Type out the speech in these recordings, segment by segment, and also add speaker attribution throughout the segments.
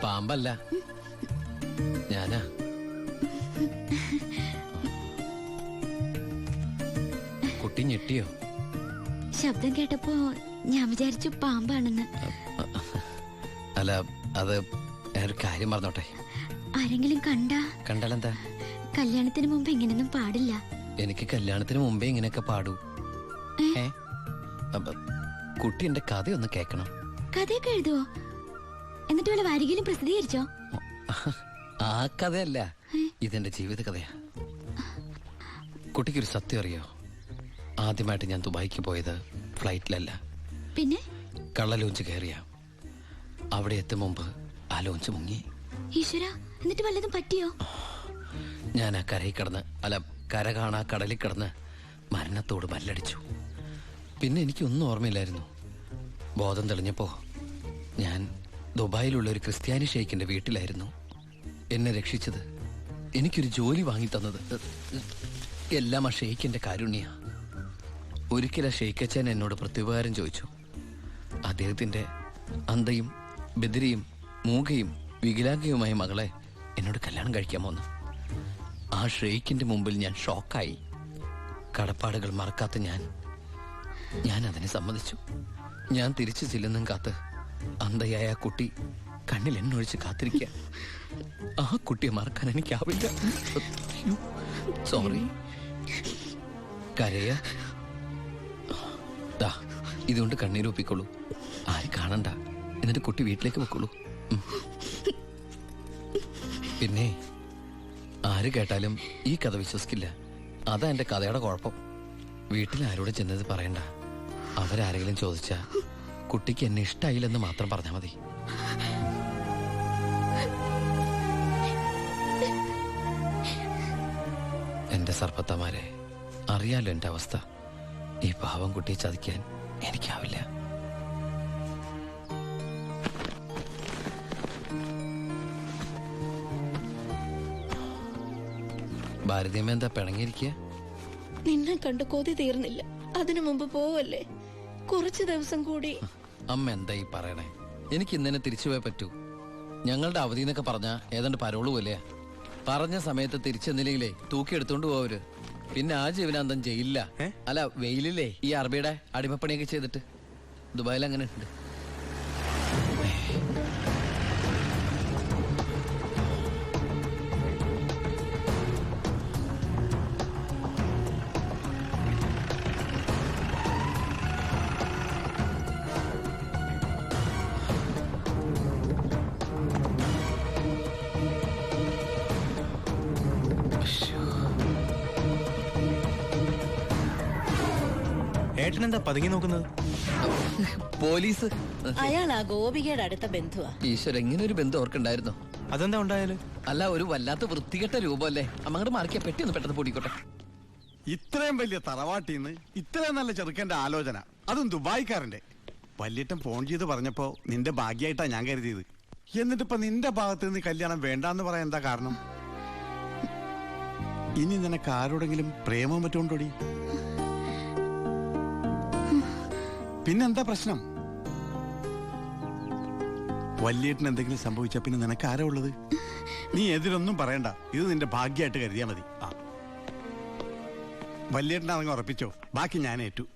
Speaker 1: പാമ്പല്ല, ഞാനാ. കുട്ടി ഞെട്ടിയോ?
Speaker 2: ശബ്ദം കേട്ടപ്പോ ഞാൻ വിചാരിച്ചു പാമ്പാണെന്ന്.
Speaker 1: അല്ല, അത് ഒരു കാര്യം പറഞ്ഞോട്ടെ.
Speaker 2: ആരെങ്കിലും
Speaker 1: കണ്ടാലെന്താ?
Speaker 2: കല്യാണത്തിന് മുമ്പ് ഇങ്ങനെയൊന്നും പാടില്ല.
Speaker 1: എനിക്ക് കല്യാണത്തിന് മുമ്പേ ഇങ്ങനെയൊക്കെ പാടൂ. കുട്ടി എന്റെ കഥയൊന്ന് കേക്കണം.
Speaker 2: കഥയൊക്കെ എഴുതുവോ? എന്നിട്ട് വല്ല വാരികയിലും പ്രസിദ്ധീകരിച്ചോ?
Speaker 1: ആ കഥയല്ല, ഇതെന്റെ ജീവിത കഥയാ. കുട്ടിക്കൊരു സത്യം അറിയോ? ആദ്യമായിട്ട് ഞാൻ ദുബായിക്ക് പോയത് ഫ്ലൈറ്റിലല്ല,
Speaker 2: പിന്നെ
Speaker 1: കള്ള ലോഞ്ച് കയറിയ. അവിടെ എത്തും മുമ്പ് ആ ലോഞ്ച് മുങ്ങി.
Speaker 2: ഈശ്വര, എന്നിട്ട് വല്ലതും പറ്റിയോ?
Speaker 1: ഞാൻ ആ കരയിൽ കിടന്ന്, കര കാണാ കടലിൽ കിടന്ന് മരണത്തോട് മല്ലടിച്ചു. പിന്നെ എനിക്കൊന്നും ഓർമ്മയില്ലായിരുന്നു. ബോധം തെളിഞ്ഞപ്പോ ഞാൻ ദുബായിലുള്ള ഒരു ക്രിസ്ത്യാനി ഷെയ്ഖിന്റെ വീട്ടിലായിരുന്നു. എന്നെ രക്ഷിച്ചത്, എനിക്കൊരു ജോലി വാങ്ങി തന്നത് എല്ലാം ആ ഷെയ്ഖിന്റെ കാരുണ്യ. ഒരിക്കലും ഷെയ്ഖച്ചൻ എന്നോട് പ്രത്യുപകാരം ചോദിച്ചു. അദ്ദേഹത്തിന്റെ അന്ധയും ബദിരിയും മൂകയും വികലാംഗയുമായ മകളെ എന്നോട് കല്യാണം കഴിക്കാമോന്ന്. ആ ഷെയ്ഖിന്റെ മുമ്പിൽ ഞാൻ ഷോക്കായി. കടപ്പാടുകൾ മറക്കാത്ത ഞാൻ അതിനെ സമ്മതിച്ചു. ഞാൻ തിരിച്ചു ചെല്ലുന്നും കാത്ത് അന്ധയായ ആ കുട്ടി കണ്ണിൽ എണ്ണൊഴിച്ച് കാത്തിരിക്കുക. ആ കുട്ടിയെ മറക്കാൻ എനിക്കാവില്ല. സോറി. കരയ, ഇതുകൊണ്ട് കണ്ണീരൊപ്പിക്കോളൂ. ആരും കാണണ്ട. എന്നിട്ട് കുട്ടി വീട്ടിലേക്ക് വെക്കോളൂ. പിന്നെ ആര് കേട്ടാലും ഈ കഥ വിശ്വസിക്കില്ല. അതാ എന്റെ കഥയുടെ കുഴപ്പം. വീട്ടിൽ ആരോട് ചെന്നത് പറയണ്ട. അവരാരെങ്കിലും ചോദിച്ചാ കുട്ടിക്ക് എന്നെ ഇഷ്ടായില്ലെന്ന് മാത്രം പറഞ്ഞാൽ മതി. എന്റെ സർപ്പത്തമാരെ, അറിയാലോ എന്റെ അവസ്ഥ. ഈ പാവം കുട്ടിയെ ചതിക്കാൻ എനിക്കാവില്ല. ഭാരതീയമ്മ എന്താ പിണങ്ങിയിരിക്കുക?
Speaker 3: നിന്നെ കണ്ട് കൊതി തീർന്നില്ല. അതിനു മുമ്പ് പോവല്ലേ? കുറച്ചു ദിവസം കൂടി.
Speaker 1: അമ്മ എന്താ ഈ പറയണേ? എനിക്ക് ഇന്നെ തിരിച്ചു പോയേ പറ്റൂ. ഞങ്ങളുടെ അവധി എന്നൊക്കെ പറഞ്ഞ ഏതാണ്ട് പരോള് പോലെയാ. പറഞ്ഞ സമയത്ത് തിരിച്ചെന്നില്ലെങ്കിലേ തൂക്കി എടുത്തോണ്ട് പോവര്. പിന്നെ ആ ജീവനാന്തം ജയിലില്ല. അല്ല, വെയിലില്ലേ ഈ അറബിയുടെ അടിമപ്പണിയൊക്കെ ചെയ്തിട്ട്. ദുബായിൽ അങ്ങനെ ഉണ്ട്.
Speaker 4: ഏട്ടനെന്താ പതുങ്ങി നോക്കുന്നത്?
Speaker 1: പോലീസ്.
Speaker 3: അയാൾ ആ ഗോപികയുടെ അടുത്ത ബന്ധുവാ.
Speaker 1: ഈശ്വര, എങ്ങനെ ഒരു ബന്ധു ഓർക്കുണ്ടായിരുന്നു?
Speaker 4: അതെന്താ ഉണ്ടായാല്?
Speaker 1: അല്ല, ഒരു വല്ലാത്ത വൃത്തികെട്ട രൂപമല്ലേ. അമ്മങ്ങോട്ട് മാറിക്കാ, പെട്ടി ഒന്ന് പെട്ടെന്ന് പൊടിക്കോട്ടെ.
Speaker 5: ഇത്രയും വലിയ തറവാട്ടിന്ന് ഇത്രയും നല്ല ചെറുക്കന്റെ ആലോചന, അതും ദുബായിക്കാരന്റെ. വല്യേട്ടൻ ഫോൺ ചെയ്ത് പറഞ്ഞപ്പോ നിന്റെ ഭാഗ്യായിട്ടാ ഞാൻ കരുതിയത്. എന്നിട്ടിപ്പോ നിന്റെ ഭാഗത്ത് നിന്ന് കല്യാണം വേണ്ടാന്ന് പറയാൻ എന്താ കാരണം? ഇനി നിനക്ക് ആരോടെങ്കിലും പ്രേമം പറ്റുകൊണ്ടോടി? പിന്നെന്താ പ്രശ്നം? വല്യേട്ടന് എന്തെങ്കിലും സംഭവിച്ച പിന്നെ നിനക്ക് ആരാ ഉള്ളത്? നീ എതിരൊന്നും പറയണ്ട. ഇത് നിന്റെ ഭാഗ്യമായിട്ട് കരുതിയാ മതി. വല്യേട്ടനാണെങ്കിൽ ഉറപ്പിച്ചോ, ബാക്കി ഞാൻ ഏറ്റു.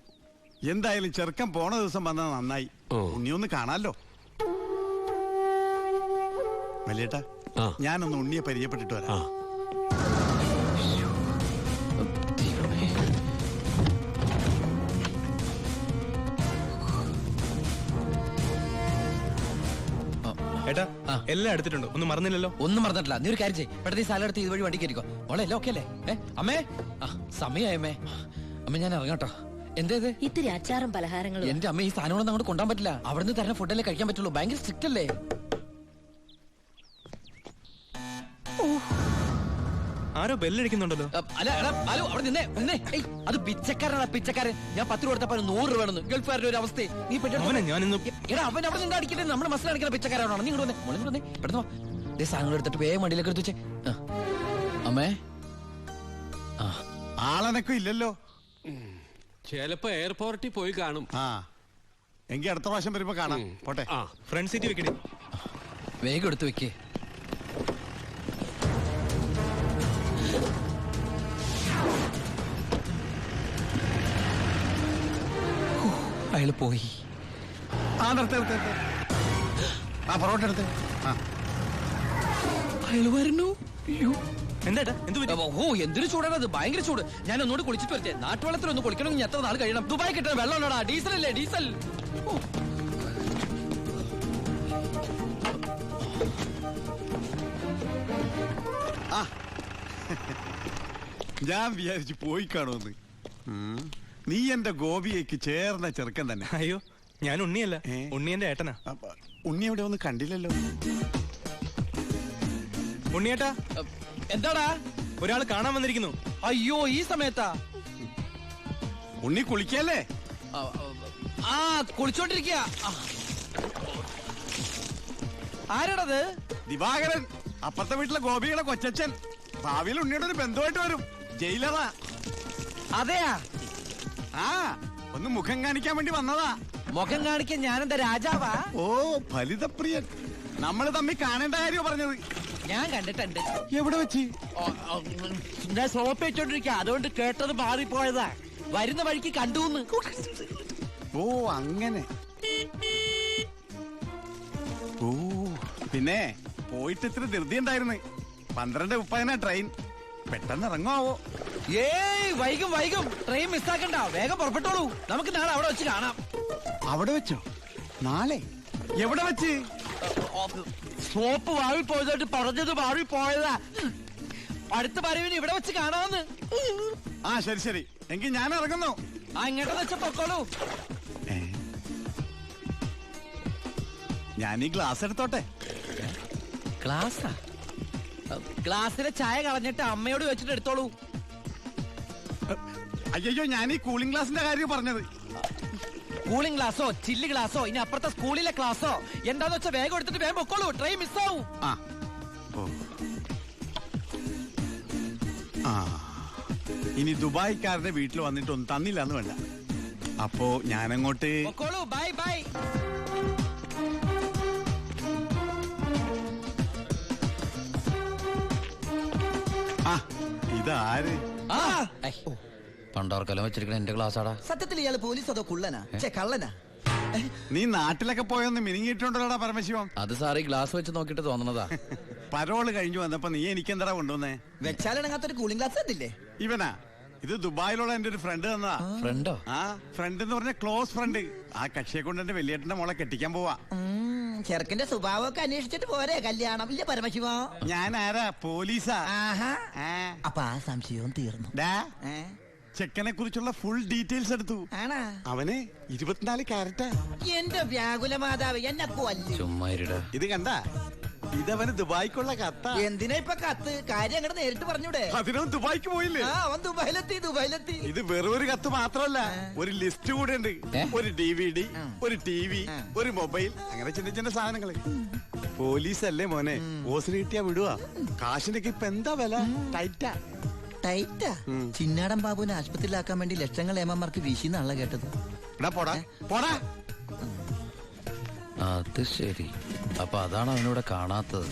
Speaker 5: എന്തായാലും ചെറുക്കൻ പോണ ദിവസം വന്നത് നന്നായി. ഉണ്ണിയൊന്ന് കാണാലോ. വല്യേട്ടാ, ഞാനൊന്ന് ഉണ്ണിയെ പരിചയപ്പെട്ടിട്ട് വരാം.
Speaker 4: ഏട്ടാ, എല്ലാം എടുത്തിട്ടുണ്ട്. ഒന്നും മറന്നില്ലല്ലോ?
Speaker 1: ഒന്നും മറന്നിട്ടില്ല. നീ ഒരു കാര്യം ചെയ്യ്, പെട്ടെന്ന് ഈ സ്ഥലം എടുത്ത് ഇതുവഴി വണ്ടി കയറിക്കോ. മോളെ എല്ലാം ഓക്കെ അല്ലേ? അമ്മേ, സമയമ്മേ. അമ്മ ഞാൻ ഇറങ്ങാട്ടോ. എന്തേത്?
Speaker 3: ഇത്തിരി അച്ചാറും പലഹാരങ്ങളും.
Speaker 1: എന്റെ അമ്മ, ഈ സാധനങ്ങളൊന്നും അങ്ങോട്ട് കൊണ്ടാൻ പറ്റില്ല. അവിടുന്ന് തരുന്ന ഫുഡല്ലേ കഴിക്കാൻ പറ്റുള്ളൂ. ഭയങ്കര സ്ട്രിക്റ്റ് അല്ലേ?
Speaker 4: ആരോ ബെല്ലടിക്കുന്നുണ്ടല്ലോ.
Speaker 1: ഹലോ, അവിടെ നിന്നേ. അത് പിച്ചക്കാരനാണ്, പിച്ചക്കാരൻ. ഞാൻ 10 രൂപ കൊടുത്തപ്പോ 100 രൂപ വേണമെന്ന്. ഗൾഫുകാരുടെ ഒരു അവസ്ഥ നീ അവൻ അവിടെ നിന്ന് അടിക്കട്ടെ. നമ്മുടെ മനസ്സിലടിക്കുന്ന പിച്ചക്കാരാണോ? നീ ഇങ്ങോട്ട് വന്നേ, പെട്ടെന്ന് സാധനങ്ങൾ എടുത്തിട്ട് വേഗം വണ്ടിയിലേക്ക് എടുത്ത് വെച്ചേ. അമ്മേ,
Speaker 5: ആളനക്കം ഇല്ലല്ലോ.
Speaker 6: ചിലപ്പോ എയർപോർട്ടിൽ പോയി കാണും.
Speaker 5: എങ്കിൽ അടുത്ത പ്രാവശ്യം വരുമ്പോ കാണാം. പോട്ടെ.
Speaker 4: ഫ്രണ്ട് സീറ്റ് വെക്കണേ.
Speaker 1: വേഗം എടുത്തു വെക്കേ. അയാള് പോയി.
Speaker 5: ആ നിർത്ത് നിർത്ത് നിർത്ത്. ആ പൊറോട്ട എടുത്ത്. ആ
Speaker 1: അയാള് വരുന്നു. അയ്യോ.
Speaker 4: എന്താ എന്ത് പറ്റി?
Speaker 1: ഓ എന്തൊരു ചൂടാണത്, ഭയങ്കര ചൂട്. ഞാൻ ഒന്നുകൂടി കുളിച്ചിട്ട് വരട്ടെ. നാട്ടുവെള്ളത്തിൽ ഒന്ന് കുളിക്കണമെങ്കിൽ എത്ര നാൾ കഴിയണം? ദുബായ് കിട്ടുന്ന വെള്ളം ഉണ്ടോടാ? ഡീസൽ അല്ലേ, ഡീസൽ. ഓ.
Speaker 5: ആ ഞാൻ വിചാരിച്ചു പോയി കാണുമെന്ന്. നീ എന്റെ ഗോപിയേക്ക് ചേർന്ന ചെറുക്കൻ തന്നെ.
Speaker 4: അയ്യോ, ഞാൻ ഉണ്ണിയല്ല,
Speaker 5: ഏ?
Speaker 4: ഉണ്ണി എന്റെ ഏട്ടനാ.
Speaker 5: ഉണ്ണി എവിടെ ഒന്നും കണ്ടില്ലല്ലോ.
Speaker 4: ഉണ്ണിയേട്ടാ,
Speaker 1: എന്താടാ?
Speaker 4: ഒരാൾ കാണാൻ വന്നിരിക്കുന്നു.
Speaker 1: അയ്യോ, ഈ സമയത്താ?
Speaker 5: ഉണ്ണി കുളിക്കല്ലേ?
Speaker 1: ആ കുളിച്ചോണ്ടിരിക്കുക. ആരാടത്?
Speaker 5: ദിവാകരൻ, അപ്പുറത്തെ വീട്ടിലെ ഗോപിയുടെ കൊച്ചച്ഛൻ. ഭാവിയിൽ ഉണ്ണിയുടെ ഒരു ബന്ധുവായിട്ട് വരും. ജയിലറാ.
Speaker 1: അതെയാ?
Speaker 5: ആ ഒന്ന് മുഖം കാണിക്കാൻ വേണ്ടി വന്നതാ.
Speaker 1: മുഖം കാണിക്കാൻ ഞാനെന്താ രാജാവാ?
Speaker 5: ഓ ഫലിതപ്രിയൻ. നമ്മള് തമ്മിൽ കാണേണ്ട കാര്യോ പറഞ്ഞത്.
Speaker 1: ഞാൻ കണ്ടിട്ടുണ്ട്.
Speaker 5: എവിടെ വെച്ച്?
Speaker 1: ഞാൻ സോപ്പ് വെച്ചോണ്ടിരിക്കുക, അതുകൊണ്ട് കേട്ടത് മാറിപ്പോയതാ. വരുന്ന വഴിക്ക് കണ്ടുന്ന്.
Speaker 5: ഓ അങ്ങനെ. ഓ പിന്നെ പോയിട്ട് ഇത്ര ധൃതി ഉണ്ടായിരുന്നു. 12:30 ട്രെയിൻ. പെട്ടെന്ന് ഇറങ്ങുവോ?
Speaker 1: ഏയ് വൈകും വൈകും. ട്രെയിൻ മിസ്സാക്കണ്ട, വേഗം പുറപ്പെട്ടോളൂ. നമുക്ക് നാളെ അവിടെ വെച്ച് കാണാം.
Speaker 5: അവിടെ വെച്ചോ? നാളെ എവിടെ വെച്ച്?
Speaker 1: സോപ്പ് മാറിപ്പോയതായിട്ട് പറഞ്ഞത് മാറിപ്പോയതാ. അടുത്ത വരവിന് ഇവിടെ വെച്ച് കാണാമെന്ന്.
Speaker 5: ആ ശരി ശരി, എങ്കിൽ ഞാൻ ഇറങ്ങുന്നു.
Speaker 1: ആ ഇങ്ങോട്ടെന്ന് വെച്ച പൊക്കോളൂ.
Speaker 5: ഞാൻ ഈ ഗ്ലാസ് എടുത്തോട്ടെ.
Speaker 1: ഗ്ലാസാ? ഗ്ലാസ്സിലെ ചായ കളഞ്ഞിട്ട് അമ്മയോട് വെച്ചിട്ട് എടുത്തോളൂ.
Speaker 5: അയ്യോ, ഞാൻ ഈ കൂളിംഗ് ഗ്ലാസിന്റെ കാര്യം പറഞ്ഞത്.
Speaker 1: കൂളിംഗ് ഗ്ലാസോ ചില്ല് ഗ്ലാസോ ഇനി അപ്പുറത്തെ സ്കൂളിലെ ക്ലാസ്സോ എന്താന്ന് വെച്ചാൽ വേഗം എടുത്തിട്ട് വേഗം പൊക്കോളൂ. ട്രെയിൻ മിസ്സാവും.
Speaker 5: ആ ഓ ആ ഇനി ദുബായ്ക്കാരുടെ വീട്ടിൽ വന്നിട്ടൊന്നും തന്നില്ല എന്ന് വേണ്ട. അപ്പോ ഞാനങ്ങോട്ട്.
Speaker 1: പൊക്കോളൂ. Bye bye.
Speaker 5: ആ ഇതാര്?
Speaker 1: പണ്ടോർക്കെല്ലാം വെച്ചിരിക്കണ എന്റെ ക്ലാസ്സാടാ.
Speaker 7: സത്യത്തിൽ ഇയാള് പോലീസ് അതോ കുള്ളനാ? കള്ളനാ?
Speaker 5: നീ നാട്ടിലൊക്കെ പോയൊന്ന് മിനിങ്ങിയിട്ടുണ്ടല്ലോടാ പരമശിവം.
Speaker 1: അത് സാറി ഗ്ലാസ് വെച്ച് നോക്കിട്ട് തോന്നണതാ.
Speaker 5: പരോള് കഴിഞ്ഞു വന്നപ്പോ നീ എനിക്കെന്താ കൊണ്ടുവന്നേ?
Speaker 7: വെച്ചാലിണങ്ങാത്തൊരു കൂളിംഗ് ഗ്ലാസ് തന്നില്ലേ?
Speaker 5: ഇവനാ? ഇത് ദുബായിലുള്ള എന്റെ ഒരു ഫ്രണ്ട് തന്നതാ.
Speaker 1: ഫ്രണ്ടോ?
Speaker 5: ആ ഫ്രണ്ട് എന്ന് പറഞ്ഞ ക്ലോസ് ഫ്രണ്ട്. ആ കക്ഷിയെ കൊണ്ട് എന്റെ വലിയേട്ടന്റെ മോളെ കെട്ടിക്കാൻ പോവാ.
Speaker 7: ചെറുക്കന്റെ സ്വഭാവമൊക്കെ അന്വേഷിച്ചിട്ട് പോരെ കല്യാണം? ഇല്ല പരമശിവ.
Speaker 5: ഞാൻ ആരാ? പോലീസാ.
Speaker 7: ആഹാ.
Speaker 5: ആ.
Speaker 7: അപ്പൊ ആ സംശയവും തീർന്നു.
Speaker 5: ഡാ,
Speaker 7: ഏ?
Speaker 5: ചെക്കനെ കുറിച്ചുള്ള ഫുൾ ഡീറ്റെയിൽസ് എടുത്തു.
Speaker 7: ആണാ?
Speaker 5: അവന് 24 ക്യാരറ്റാ.
Speaker 7: എന്റെ വ്യാകുല മാതാവ് എന്നെ കൊല്ലു.
Speaker 1: ചുമ്മാ ഇരുടാ.
Speaker 5: ഇത് കണ്ട, ഇതവന് ദുബായ്ക്കുള്ള കത്താ.
Speaker 7: എന്തിനാ ഇപ്പൊ കത്ത്? കാര്യം അങ്ങോട്ട് നേരിട്ട് പറഞ്ഞൂടെ?
Speaker 5: അതിനും ദുബായ്ക്ക് പോയില്ലേ?
Speaker 7: ആ അവൻ ദുബായിലെത്തി.
Speaker 5: ഇത് വെറും ഒരു കത്ത് മാത്രമല്ല, ഒരു ലിസ്റ്റ് കൂടെ ഉണ്ട്. ഒരു DVD, ഒരു TV, ഒരു മൊബൈൽ, അങ്ങനെ ചിന്ന ചിന്ന സാധനങ്ങള്. പോലീസ് അല്ലേ മോനെ, ഓസിന് കിട്ടിയാ വിടുവാ. കാശിനൊക്കെ ഇപ്പൊ എന്താ വില? ടൈറ്റാ.
Speaker 7: ടൈറ്റാ? ചിന്നാടൻ ബാബുവിനെ ആശുപത്രിയിലാക്കാൻ വേണ്ടി ലക്ഷങ്ങൾ ഏമാർക്ക് വീശിന്നാണല്ലോ കേട്ടത്.
Speaker 5: പോടാ പോടാ.
Speaker 1: അത് ശരി. അപ്പൊ അതാണ് അവനോട് കാണാത്തത്.